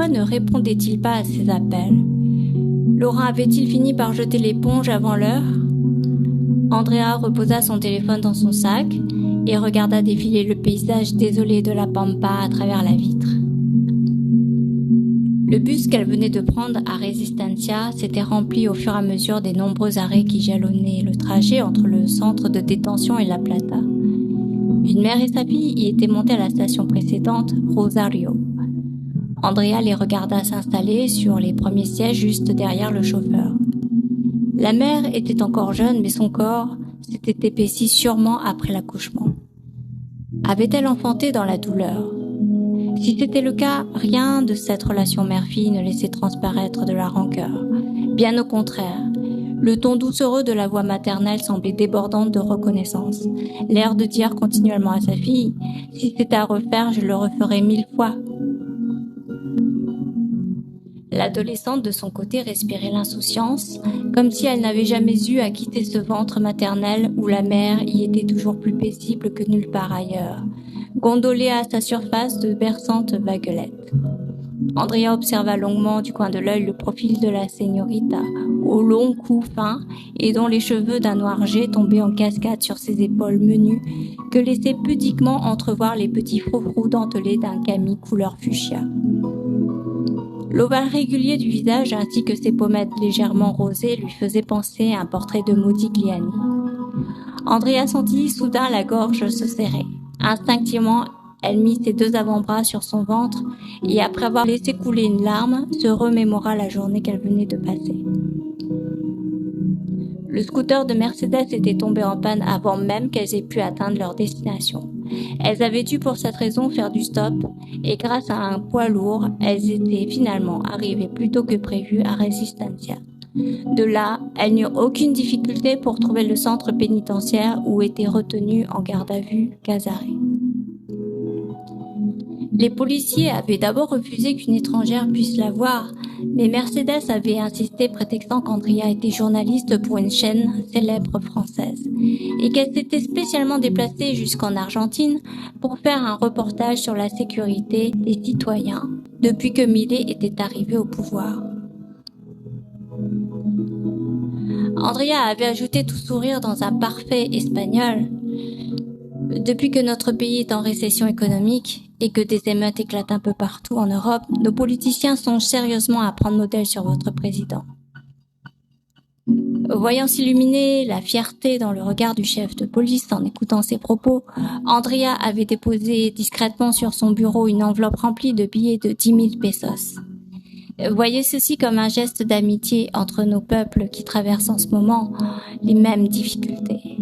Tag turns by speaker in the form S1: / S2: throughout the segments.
S1: pourquoi ne répondait-il pas à ses appels? Laurent avait-il fini par jeter l'éponge avant l'heure? Andrea reposa son téléphone dans son sac et regarda défiler le paysage désolé de la Pampa à travers la vitre. Le bus qu'elle venait de prendre à Resistencia s'était rempli au fur et à mesure des nombreux arrêts qui jalonnaient le trajet entre le centre de détention et La Plata. Une mère et sa fille y étaient montées à la station précédente, Rosario. Andrea les regarda s'installer sur les premiers sièges juste derrière le chauffeur. La mère était encore jeune, mais son corps s'était épaissi sûrement après l'accouchement. Avait-elle enfanté dans la douleur? Si c'était le cas, rien de cette relation mère-fille ne laissait transparaître de la rancœur. Bien au contraire, le ton doucereux de la voix maternelle semblait débordant de reconnaissance. L'air de dire continuellement à sa fille « Si c'était à refaire, je le referais 1000 fois ». L'adolescente de son côté respirait l'insouciance, comme si elle n'avait jamais eu à quitter ce ventre maternel où la mère y était toujours plus paisible que nulle part ailleurs, gondolée à sa surface de berçantes vaguelettes. Andrea observa longuement du coin de l'œil le profil de la señorita, au long cou fin et dont les cheveux d'un noir jet tombaient en cascade sur ses épaules menues que laissaient pudiquement entrevoir les petits froufrous dentelés d'un camis couleur fuchsia. L'ovale régulier du visage ainsi que ses pommettes légèrement rosées lui faisaient penser à un portrait de Modigliani. Andrea sentit soudain la gorge se serrer. Instinctivement, elle mit ses deux avant-bras sur son ventre et après avoir laissé couler une larme, se remémora la journée qu'elle venait de passer. Le scooter de Mercedes était tombé en panne avant même qu'elles aient pu atteindre leur destination. Elles avaient dû pour cette raison faire du stop et grâce à un poids lourd, elles étaient finalement arrivées plus tôt que prévu à Resistencia. De là, elles n'eurent aucune difficulté pour trouver le centre pénitentiaire où était retenu en garde à vue Casares. Les policiers avaient d'abord refusé qu'une étrangère puisse la voir, mais Mercedes avait insisté prétextant qu'Andrea était journaliste pour une chaîne célèbre française et qu'elle s'était spécialement déplacée jusqu'en Argentine pour faire un reportage sur la sécurité des citoyens depuis que Milei était arrivé au pouvoir. Andrea avait ajouté tout sourire dans un parfait espagnol. Depuis que notre pays est en récession économique et que des émeutes éclatent un peu partout en Europe, nos politiciens songent sérieusement à prendre modèle sur votre président. Voyant s'illuminer la fierté dans le regard du chef de police en écoutant ses propos, Andrea avait déposé discrètement sur son bureau une enveloppe remplie de billets de 10 000 pesos. Voyez ceci comme un geste d'amitié entre nos peuples qui traversent en ce moment les mêmes difficultés.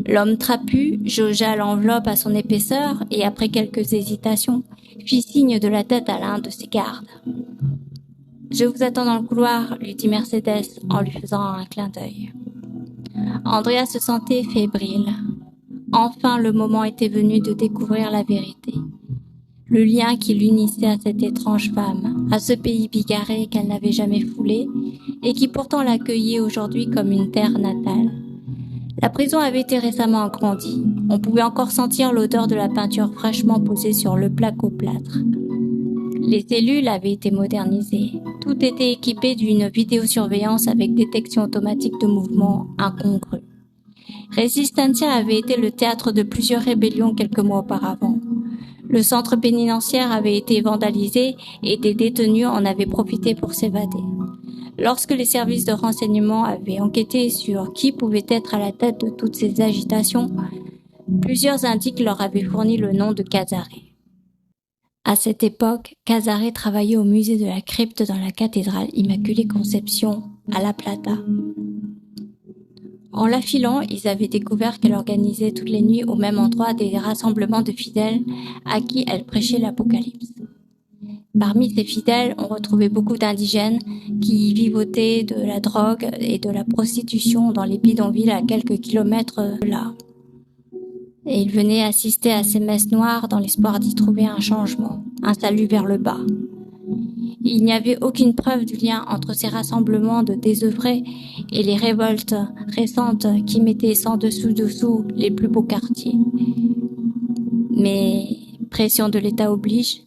S1: L'homme trapu jaugea l'enveloppe à son épaisseur et après quelques hésitations, fit signe de la tête à l'un de ses gardes. « Je vous attends dans le couloir », lui dit Mercedes en lui faisant un clin d'œil. Andrea se sentait fébrile. Enfin, le moment était venu de découvrir la vérité. Le lien qui l'unissait à cette étrange femme, à ce pays bigarré qu'elle n'avait jamais foulé et qui pourtant l'accueillait aujourd'hui comme une terre natale. La prison avait été récemment agrandie. On pouvait encore sentir l'odeur de la peinture fraîchement posée sur le placo-plâtre. Les cellules avaient été modernisées. Tout était équipé d'une vidéosurveillance avec détection automatique de mouvements incongrus. Resistencia avait été le théâtre de plusieurs rébellions quelques mois auparavant. Le centre pénitentiaire avait été vandalisé et des détenus en avaient profité pour s'évader. Lorsque les services de renseignement avaient enquêté sur qui pouvait être à la tête de toutes ces agitations, plusieurs indices leur avaient fourni le nom de Casares. À cette époque, Casares travaillait au musée de la crypte dans la cathédrale Immaculée Conception à La Plata. En la filant, ils avaient découvert qu'elle organisait toutes les nuits au même endroit des rassemblements de fidèles à qui elle prêchait l'Apocalypse. Parmi ces fidèles, on retrouvait beaucoup d'indigènes qui vivotaient de la drogue et de la prostitution dans les bidonvilles à quelques kilomètres de là. Et ils venaient assister à ces messes noires dans l'espoir d'y trouver un changement, un salut vers le bas. Il n'y avait aucune preuve du lien entre ces rassemblements de désœuvrés et les révoltes récentes qui mettaient sans dessous les plus beaux quartiers. Mais pression de l'État oblige,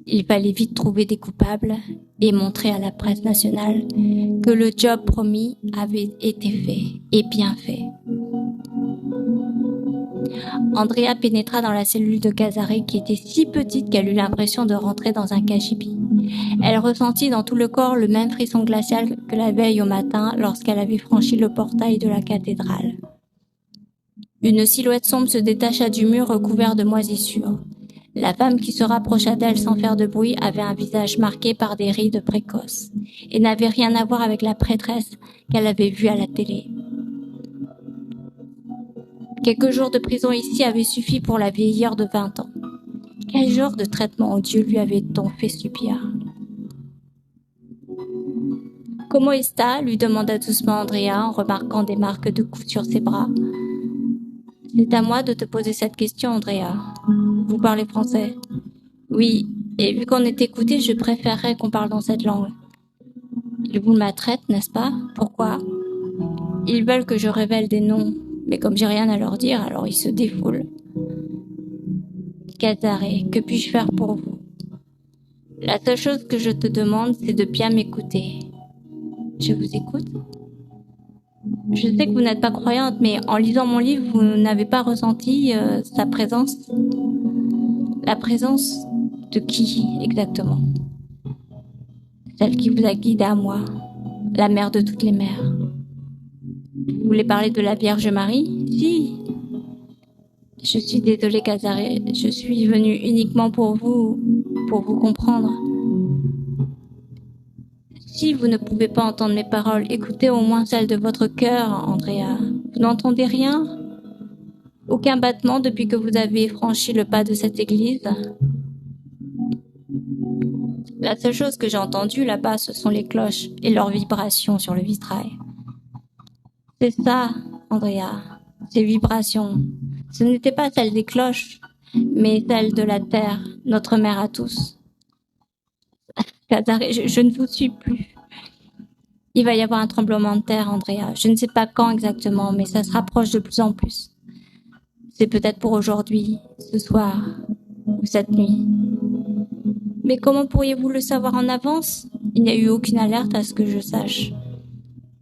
S1: Il fallait vite trouver des coupables et montrer à la presse nationale que le job promis avait été fait, et bien fait. Andrea pénétra dans la cellule de Casare qui était si petite qu'elle eut l'impression de rentrer dans un cagibi. Elle ressentit dans tout le corps le même frisson glacial que la veille au matin lorsqu'elle avait franchi le portail de la cathédrale. Une silhouette sombre se détacha du mur recouvert de moisissures. La femme qui se rapprocha d'elle sans faire de bruit avait un visage marqué par des rides précoces et n'avait rien à voir avec la prêtresse qu'elle avait vue à la télé. Quelques jours de prison ici avaient suffi pour la vieillir de 20 ans. Quel genre de traitement odieux lui avait-on fait subir? « Comment está ?» lui demanda doucement Andrea en remarquant des marques de coups sur ses bras. « C'est à moi de te poser cette question, Andrea. Vous parlez français ?»« Oui, et vu qu'on est écouté, je préférerais qu'on parle dans cette langue. »« Ils vous maltraitent, n'est-ce pas? Pourquoi ?»« Ils veulent que je révèle des noms, mais comme j'ai rien à leur dire, alors ils se défoulent. »« Casare, que puis-je faire pour vous? » « La seule chose que je te demande, c'est de bien m'écouter. »« Je vous écoute. » Je sais que vous n'êtes pas croyante, mais en lisant mon livre, vous n'avez pas ressenti sa présence. La présence de qui, exactement? Celle qui vous a guidé à moi, la mère de toutes les mères. Vous voulez parler de la Vierge Marie? Si. Je suis désolée, Casare, je suis venue uniquement pour vous comprendre. Si vous ne pouvez pas entendre mes paroles, écoutez au moins celles de votre cœur, Andrea. Vous n'entendez rien? Aucun battement depuis que vous avez franchi le pas de cette église? La seule chose que j'ai entendue là-bas, ce sont les cloches et leurs vibrations sur le vitrail. C'est ça, Andrea, ces vibrations. Ce n'étaient pas celles des cloches, mais celles de la terre, notre mère à tous. Casare, je ne vous suis plus. Il va y avoir un tremblement de terre, Andrea. Je ne sais pas quand exactement, mais ça se rapproche de plus en plus. C'est peut-être pour aujourd'hui, ce soir, ou cette nuit. Mais comment pourriez-vous le savoir en avance? Il n'y a eu aucune alerte à ce que je sache.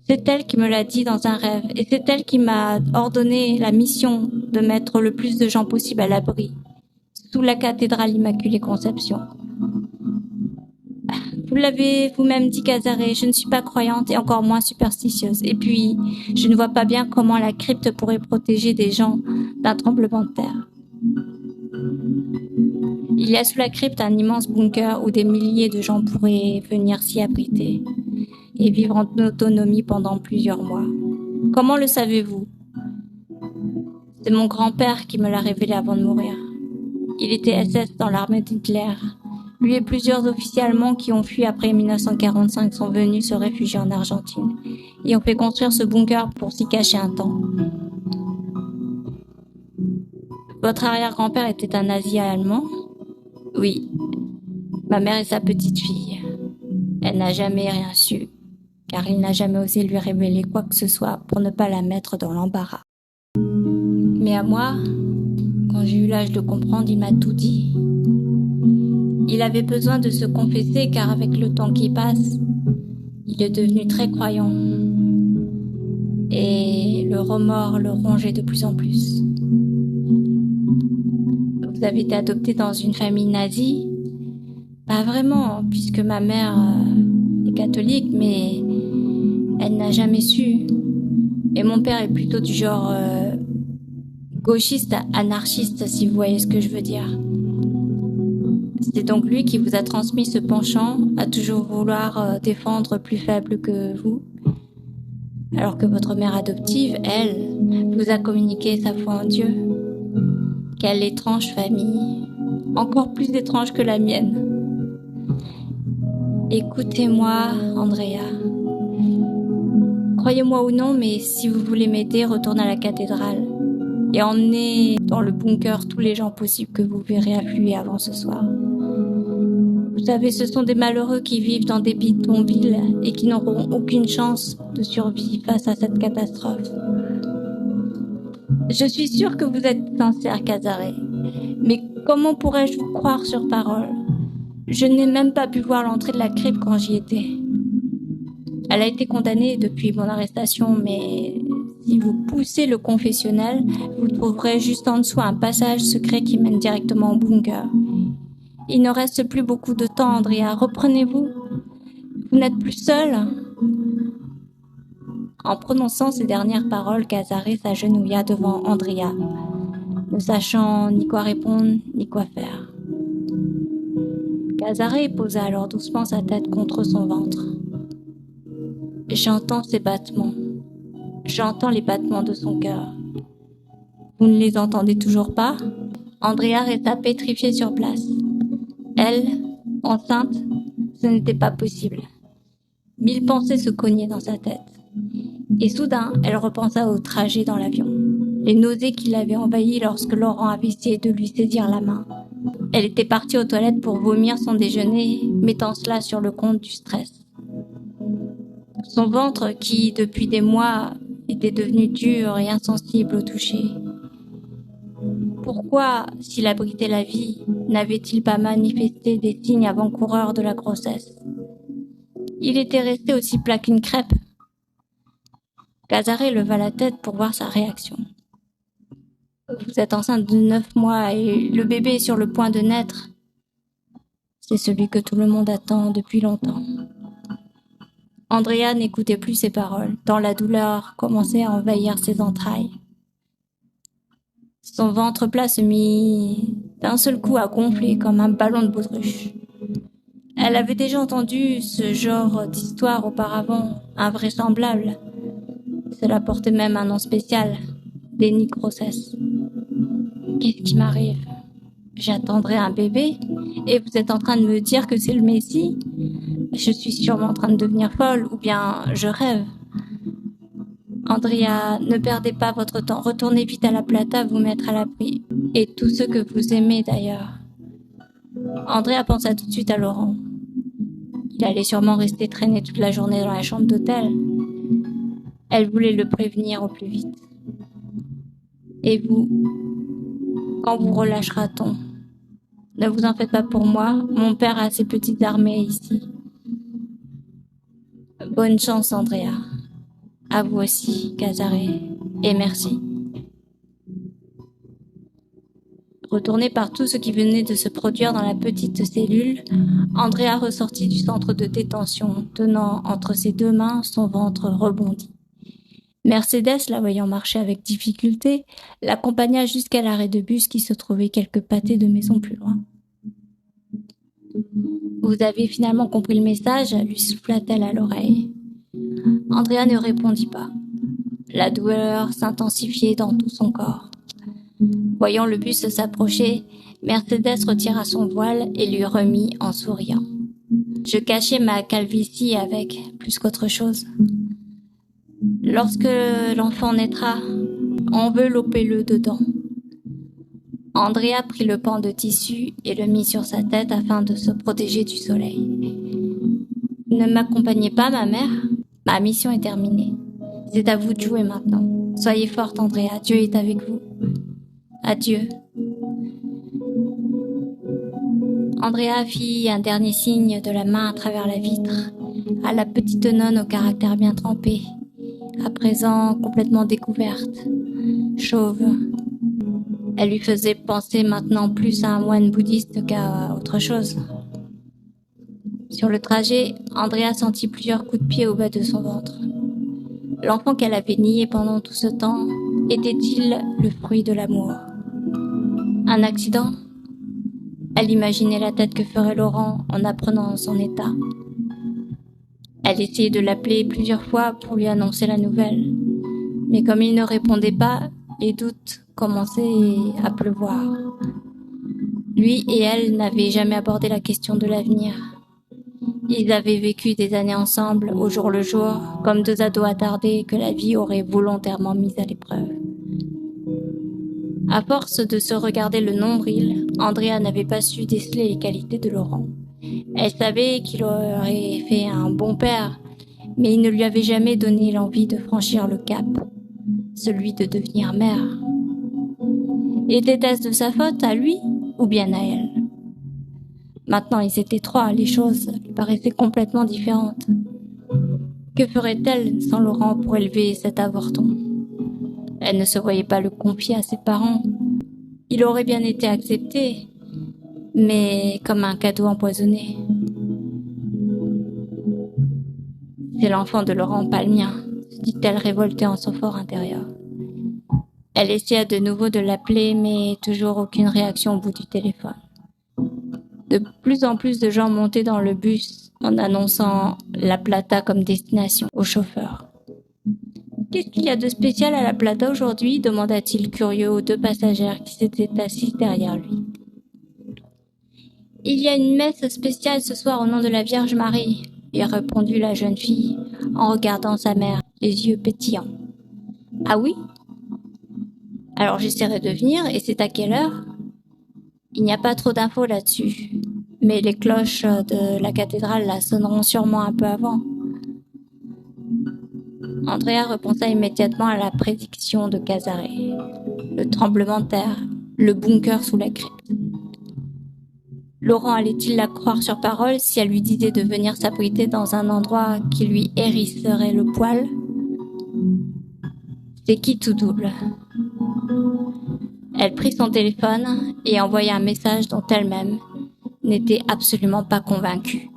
S1: C'est elle qui me l'a dit dans un rêve, et c'est elle qui m'a ordonné la mission de mettre le plus de gens possible à l'abri, sous la cathédrale Immaculée Conception. Vous l'avez vous-même dit, Casare, je ne suis pas croyante et encore moins superstitieuse. Et puis, je ne vois pas bien comment la crypte pourrait protéger des gens d'un tremblement de terre. Il y a sous la crypte un immense bunker où des milliers de gens pourraient venir s'y abriter et vivre en autonomie pendant plusieurs mois. Comment le savez-vous? C'est mon grand-père qui me l'a révélé avant de mourir. Il était SS dans l'armée d'Hitler. Lui et plusieurs officiers allemands qui ont fui après 1945 sont venus se réfugier en Argentine et ont fait construire ce bunker pour s'y cacher un temps. Votre arrière-grand-père était un nazi allemand? Oui. Ma mère est sa petite-fille. Elle n'a jamais rien su, car il n'a jamais osé lui révéler quoi que ce soit pour ne pas la mettre dans l'embarras. Mais à moi, quand j'ai eu l'âge de comprendre, il m'a tout dit. Il avait besoin de se confesser car avec le temps qui passe, il est devenu très croyant. Et le remords le rongeait de plus en plus. Vous avez été adopté dans une famille nazie? Pas vraiment, puisque ma mère est catholique, mais elle n'a jamais su. Et mon père est plutôt du genre gauchiste, anarchiste, si vous voyez ce que je veux dire. C'est donc lui qui vous a transmis ce penchant à toujours vouloir défendre plus faible que vous, alors que votre mère adoptive, elle, vous a communiqué sa foi en Dieu. Quelle étrange famille, encore plus étrange que la mienne. Écoutez-moi, Andrea. Croyez-moi ou non, mais si vous voulez m'aider, retournez à la cathédrale et emmenez dans le bunker tous les gens possibles que vous verrez affluer avant ce soir. Vous savez, ce sont des malheureux qui vivent dans des bidonvilles et qui n'auront aucune chance de survie face à cette catastrophe. Je suis sûre que vous êtes sincère, Casare, mais comment pourrais-je vous croire sur parole? Je n'ai même pas pu voir l'entrée de la crypte quand j'y étais. Elle a été condamnée depuis mon arrestation, mais si vous poussez le confessionnal, vous trouverez juste en dessous un passage secret qui mène directement au bunker. Il ne reste plus beaucoup de temps, Andrea. Reprenez-vous. Vous n'êtes plus seul. En prononçant ces dernières paroles, Casare s'agenouilla devant Andrea, ne sachant ni quoi répondre, ni quoi faire. Casare posa alors doucement sa tête contre son ventre. J'entends ses battements. J'entends les battements de son cœur. Vous ne les entendez toujours pas? Andrea resta pétrifiée sur place. Elle, enceinte, ce n'était pas possible. 1000 pensées se cognaient dans sa tête. Et soudain, elle repensa au trajet dans l'avion. Les nausées qui l'avaient envahie lorsque Laurent avait essayé de lui saisir la main. Elle était partie aux toilettes pour vomir son déjeuner, mettant cela sur le compte du stress. Son ventre, qui depuis des mois était devenu dur et insensible au toucher. Pourquoi, s'il abritait la vie, n'avait-il pas manifesté des signes avant-coureurs de la grossesse? Il était resté aussi plat qu'une crêpe. Casare leva la tête pour voir sa réaction. Vous êtes enceinte de 9 mois et le bébé est sur le point de naître. C'est celui que tout le monde attend depuis longtemps. Andrea n'écoutait plus ses paroles, tant la douleur commençait à envahir ses entrailles. Son ventre plat se mit d'un seul coup à gonfler comme un ballon de baudruche. Elle avait déjà entendu ce genre d'histoire auparavant, invraisemblable. Cela portait même un nom spécial, déni de grossesse. Qu'est-ce qui m'arrive? J'attendrai un bébé et vous êtes en train de me dire que c'est le Messie? Je suis sûrement en train de devenir folle ou bien je rêve. Andrea, ne perdez pas votre temps. Retournez vite à la Plata vous mettre à l'abri. Et tous ceux que vous aimez d'ailleurs. Andrea pensa tout de suite à Laurent. Il allait sûrement rester traîné toute la journée dans la chambre d'hôtel. Elle voulait le prévenir au plus vite. Et vous, quand vous relâchera-t-on? Ne vous en faites pas pour moi, mon père a ses petites armées ici. Bonne chance, Andrea. À vous aussi, Casare, et merci. Retournée par tout ce qui venait de se produire dans la petite cellule, Andrea ressortit du centre de détention, tenant entre ses deux mains son ventre rebondi. Mercedes, la voyant marcher avec difficulté, l'accompagna jusqu'à l'arrêt de bus qui se trouvait quelques pâtés de maisons plus loin. « Vous avez finalement compris le message ?» lui souffla-t-elle à l'oreille. Andrea ne répondit pas. La douleur s'intensifiait dans tout son corps. Voyant le bus s'approcher, Mercedes retira son voile et lui remit en souriant. « Je cachais ma calvitie avec, plus qu'autre chose. Lorsque l'enfant naîtra, enveloppez-le dedans. » Andrea prit le pan de tissu et le mit sur sa tête afin de se protéger du soleil. « Ne m'accompagnez pas, ma mère? Ma mission est terminée. C'est à vous de jouer maintenant. Soyez forte, Andrea. Dieu est avec vous. Adieu. » Andrea fit un dernier signe de la main à travers la vitre à la petite nonne au caractère bien trempé, à présent complètement découverte, chauve. Elle lui faisait penser maintenant plus à un moine bouddhiste qu'à autre chose. Sur le trajet, Andrea sentit plusieurs coups de pied au bas de son ventre. L'enfant qu'elle avait nié pendant tout ce temps était-il le fruit de l'amour? Un accident? Elle imaginait la tête que ferait Laurent en apprenant son état. Elle essayait de l'appeler plusieurs fois pour lui annoncer la nouvelle. Mais comme il ne répondait pas, les doutes commençaient à pleuvoir. Lui et elle n'avaient jamais abordé la question de l'avenir. Ils avaient vécu des années ensemble, au jour le jour, comme deux ados attardés que la vie aurait volontairement mis à l'épreuve. À force de se regarder le nombril, Andrea n'avait pas su déceler les qualités de Laurent. Elle savait qu'il aurait fait un bon père, mais il ne lui avait jamais donné l'envie de franchir le cap, celui de devenir mère. Était-ce de sa faute à lui ou bien à elle? Maintenant, ils étaient trois, les choses lui paraissaient complètement différentes. Que ferait-elle sans Laurent pour élever cet avorton? Elle ne se voyait pas le confier à ses parents. Il aurait bien été accepté, mais comme un cadeau empoisonné. C'est l'enfant de Laurent, pas le mien, se dit-elle révoltée en son fort intérieur. Elle essaya de nouveau de l'appeler, mais toujours aucune réaction au bout du téléphone. De plus en plus de gens montaient dans le bus en annonçant La Plata comme destination au chauffeur. « Qu'est-ce qu'il y a de spécial à La Plata aujourd'hui ?» demanda-t-il curieux aux deux passagères qui s'étaient assises derrière lui. « Il y a une messe spéciale ce soir au nom de la Vierge Marie, » lui a répondu la jeune fille en regardant sa mère, les yeux pétillants. « Ah oui ? Alors j'essaierai de venir, et c'est à quelle heure ? Il n'y a pas trop d'infos là-dessus, mais les cloches de la cathédrale la sonneront sûrement un peu avant. » Andrea repensa immédiatement à la prédiction de Casaré, le tremblement de terre, le bunker sous la crypte. Laurent allait-il la croire sur parole si elle lui disait de venir s'abriter dans un endroit qui lui hérisserait le poil ? C'est qui tout double. Elle prit son téléphone et envoya un message dont elle-même n'était absolument pas convaincue.